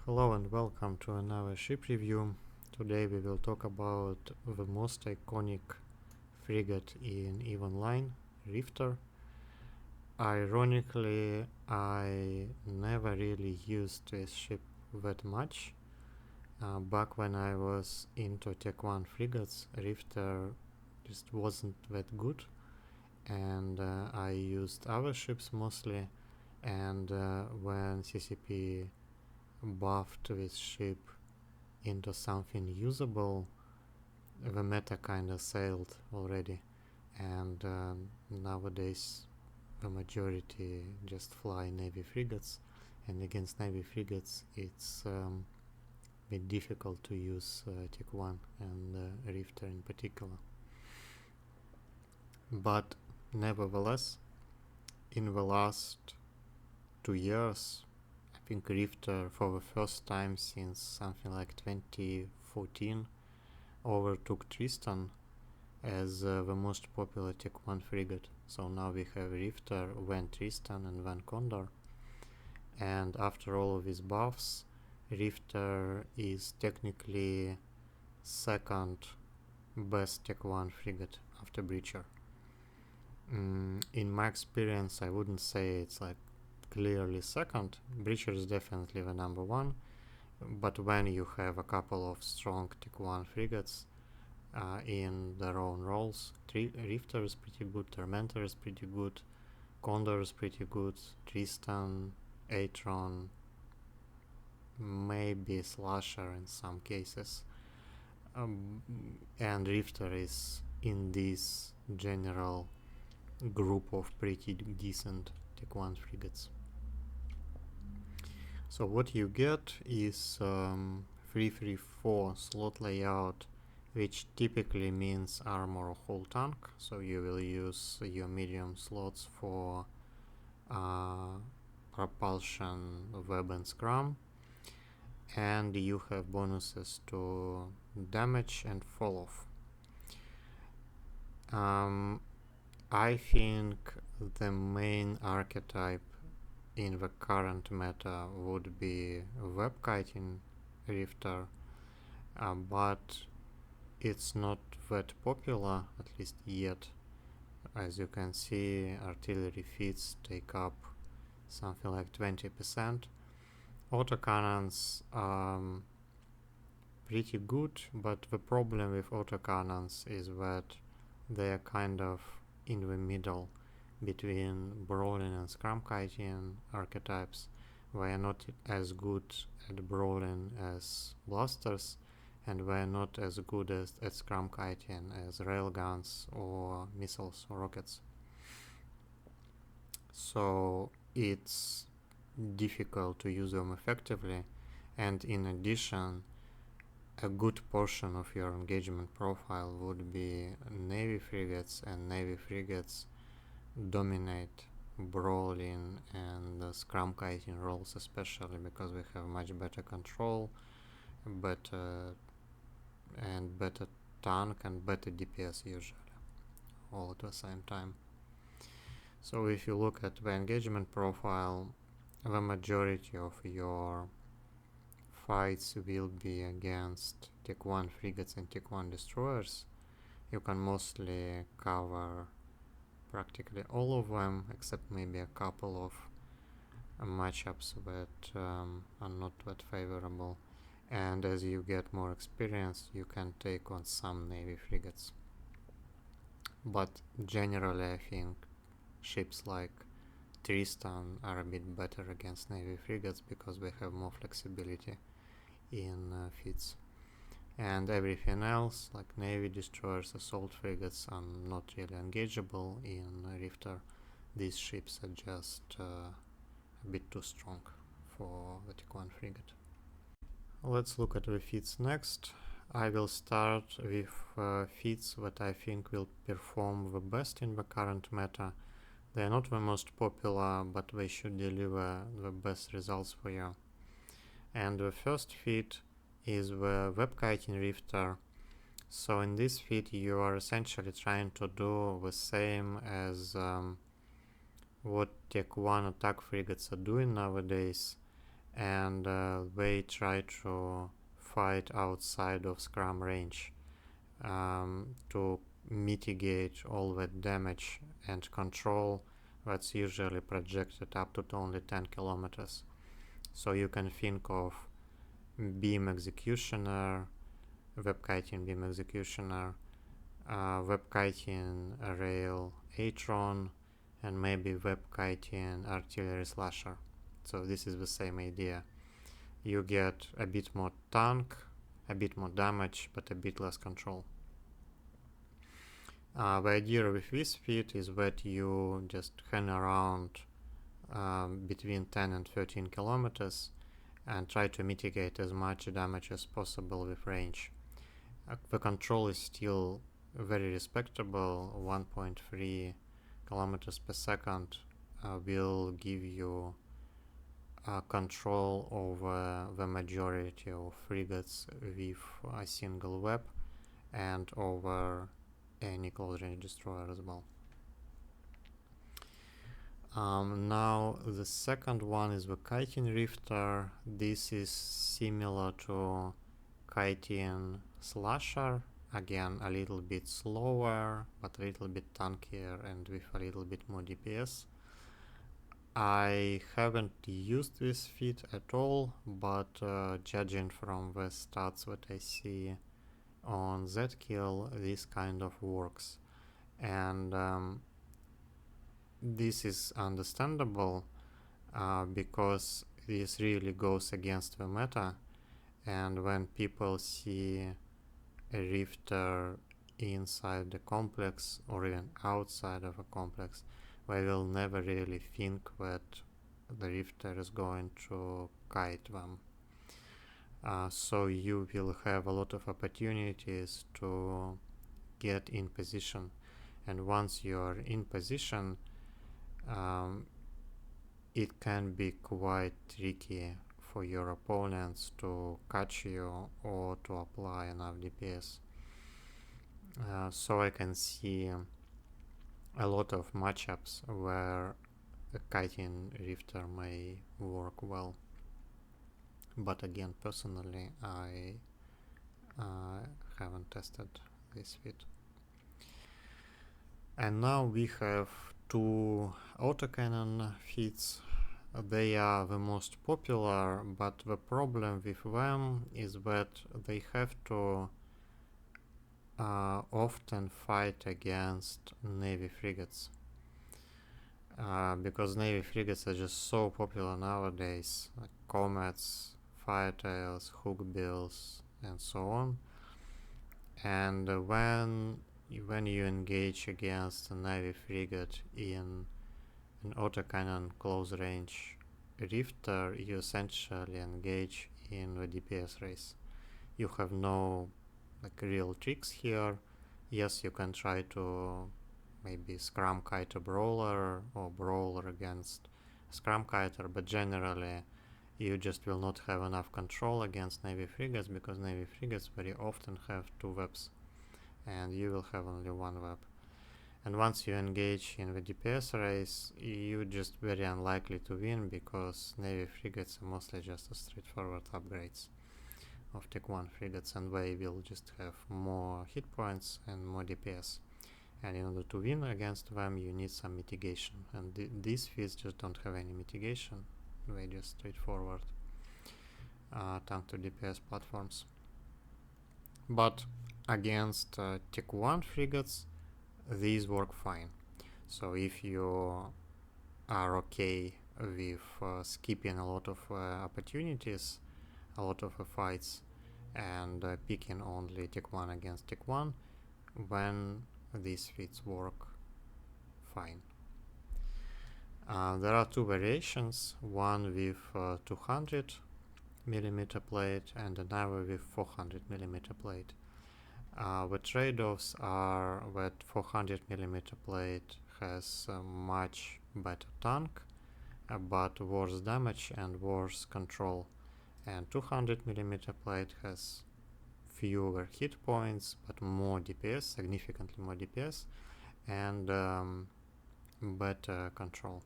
Hello and welcome to another ship review. Today we will talk about the most iconic frigate in EVE Online, Rifter. Ironically, I never really used this ship that much. Back when I was into Tech 1 frigates, Rifter just wasn't that good, and I used other ships mostly. And when CCP buffed this ship into something usable, the meta kinda sailed already, and nowadays the majority just fly Navy frigates, and against Navy frigates it's a bit difficult to use Tech 1 and Rifter in particular. But nevertheless, in the last 2 years, I think Rifter for the first time since something like 2014 overtook Tristan as the most popular Tech 1 frigate. So now we have Rifter, then Tristan, and then Condor. And after all of these buffs, Rifter is technically second best Tech 1 frigate after Breacher. In my experience, I wouldn't say it's like clearly second. Breacher is definitely the number one, but when you have a couple of strong Tech 1 frigates in their own roles, Rifter is pretty good, Tormentor is pretty good, Condor is pretty good, Tristan, Atron, maybe Slasher in some cases, and Rifter is in this general group of pretty decent Tech 1 frigates. So what you get is 334 slot layout, which typically means armor or whole tank. So you will use your medium slots for propulsion, web and scrum, and you have bonuses to damage and fall off. I think the main archetype in the current meta would be web kiting Rifter, but it's not that popular, at least yet. As you can see, artillery feats take up something like 20%. Autocannons pretty good, but the problem with autocannons is that they are kind of in the middle between brawling and scrum kiting archetypes. They are not as good at brawling as blasters, and they are not as good at scrum kiting as railguns or missiles or rockets. So it's difficult to use them effectively, and in addition, a good portion of your engagement profile would be Navy frigates, and Navy frigates dominate brawling and scrum kiting roles, especially because we have much better control, better tank and better DPS usually, all at the same time. So if you look at the engagement profile, the majority of your fights will be against Tech 1 frigates and Tech 1 destroyers. You can mostly cover practically all of them, except maybe a couple of matchups that are not that favorable. And as you get more experience, you can take on some Navy frigates. But generally, I think ships like Tristan are a bit better against Navy frigates because they have more flexibility in feats. And everything else, like Navy destroyers, assault frigates, are not really engageable in Rifter. These ships are just a bit too strong for the Tech 1 frigate. Let's look at the feats next. I will start with feats that I think will perform the best in the current meta. They are not the most popular, but they should deliver the best results for you. And the first feat is the web kiting Rifter. So in this feat you are essentially trying to do the same as what Tech 1 attack frigates are doing nowadays, and they try to fight outside of scrum range to mitigate all that damage and control that's usually projected up to only 10 kilometers. So you can think of beam executioner, WebKiting beam executioner, WebKiting rail Atron, and maybe WebKiting artillery slasher. So this is the same idea. You get a bit more tank, a bit more damage, but a bit less control. The idea with this feat is that you just hang around between 10 and 13 kilometers and try to mitigate as much damage as possible with range. The control is still very respectable. 1.3 kilometers per second will give you control over the majority of frigates with a single web and over any close-range destroyer as well. Now the second one is the Kiting Rifter. This is similar to Kiting Slasher, again a little bit slower but a little bit tankier and with a little bit more DPS. I haven't used this feat at all, but judging from the stats that I see on Zkill, this kind of works, and this is understandable because this really goes against the meta, and when people see a Rifter inside the complex or even outside of a complex, they will never really think that the Rifter is going to kite them. So you will have a lot of opportunities to get in position, and once you're in position, it can be quite tricky for your opponents to catch you or to apply enough DPS. So I can see a lot of matchups where a Kiting Rifter may work well. But again, personally, I haven't tested this feat. And now we have two autocannon feats. They are the most popular, but the problem with them is that they have to often fight against Navy frigates. Because Navy frigates are just so popular nowadays, like Comets, Firetails, Hookbills, and so on. And when you engage against a Navy frigate in an autocannon close range Rifter, you essentially engage in the DPS race. You have no real tricks here. Yes, you can try to maybe scrum kite a brawler or brawler against a scrum kiter, but generally you just will not have enough control against Navy frigates, because Navy frigates very often have two webs and you will have only one web. And once you engage in the DPS race, you're just very unlikely to win, because Navy frigates are mostly just a straightforward upgrades of Tech 1 frigates, and they will just have more hit points and more DPS. And in order to win against them, you need some mitigation, and these feats just don't have any mitigation. They just straightforward tank to DPS platforms. But against Tech 1 frigates, these work fine. So if you are okay with skipping a lot of opportunities, a lot of fights, and picking only Tech 1 against Tech 1, then these feats work fine. There are two variations, one with 200 millimeter plate and another with 400 millimeter plate. The trade-offs are that 400 millimeter plate has a much better tank, but worse damage and worse control, and 200 millimeter plate has fewer hit points but more DPS, significantly more DPS, and better control.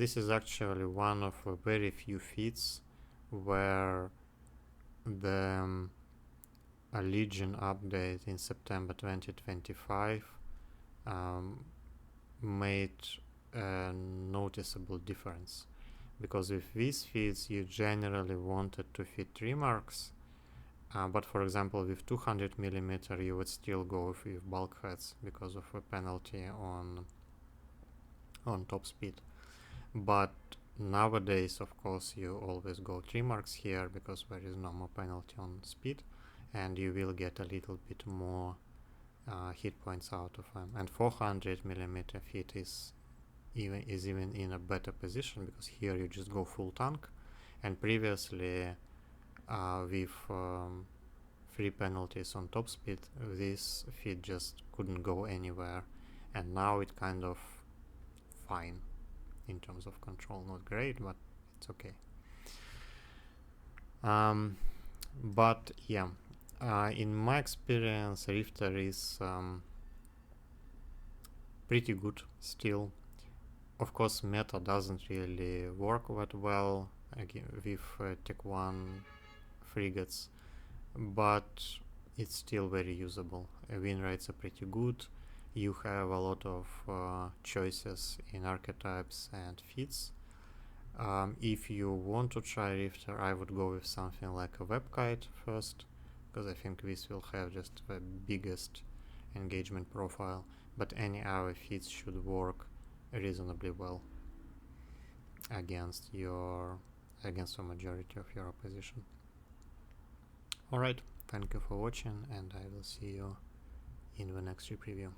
this is actually one of very few feats where the a Legion update in September 2025 made a noticeable difference, because with these feeds you generally wanted to fit remarks, but for example with 200mm you would still go with bulkheads because of a penalty on top speed. But nowadays, of course, you always go 3 marks here because there is no more penalty on speed, and you will get a little bit more hit points out of them. And 400mm feet is even in a better position, because here you just go full tank, and previously with 3 penalties on top speed, this feat just couldn't go anywhere, and now it kind of fine in terms of control. Not great, but it's okay. But yeah, in my experience, Rifter is pretty good still. Of course, meta doesn't really work that well with Tech 1 frigates, but it's still very usable. Win rates are pretty good. You have a lot of choices in archetypes and feats. If you want to try Rifter, I would go with something like a Webkite first, because I think this will have just the biggest engagement profile, but any other feats should work reasonably well against the majority of your opposition. Alright, thank you for watching, and I will see you in the next preview.